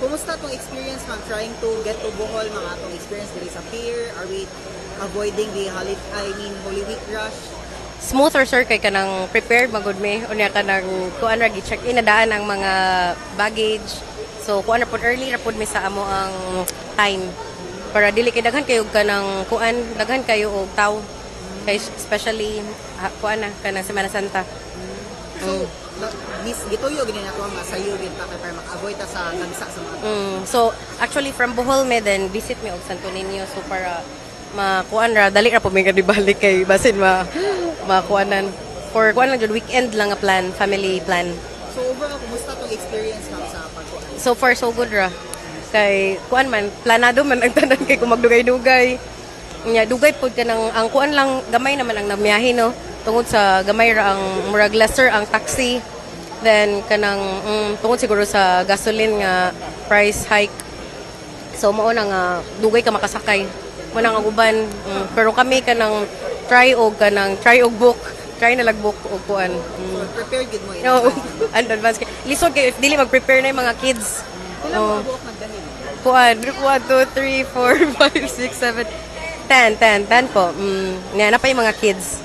kumusta tong experience ma'am trying to get to Bohol, mga atong experience diri sa pier? Are we avoiding the Holy Week rush? Smooth or sir kay kanang prepared magud me unya kanang kuan ra gi-check in na daan ang mga baggage. So kuan ra pud early ra pud mi sa amo ang time para dili kay daghan kayo kanang kuan daghan kayo og taw kay especially kuan na kanang Semana Santa. So, gituyo gini na ko nga sayo gid ta kay para maka-avoid ta sa lansa sa mga. So actually from Bohol me then visit me og Santo Niño so para makuan ra dali ra po mi balik kay basin makuanan for kuan lang jud weekend lang nga plan, family plan. So overall kumusta tong experience ma'am sa pagkuan? So far so good ra. Kay kuan man planado man ang tanan kay kung magdugay-dugay. Nya dugay pud kanang ang kuan lang gamay naman ang namiyahe no. Tungod sa gamay ra ang murag lesser ang taxi. Then kanang tungod siguro sa gasoline nga price hike. So mao na nga dugay ka makasakay. Mo nang uban pero kami kanang try og book. Try na lag-book og kuan. So, prepared gid mo No, and advance. Lisod kay if dili mag-prepare na yung mga kids. Kailan mo buok nagdahil? Kuan, 1, 2, 3, 4, 5, 6, 7, 10 po. Nga na pa yung mga kids.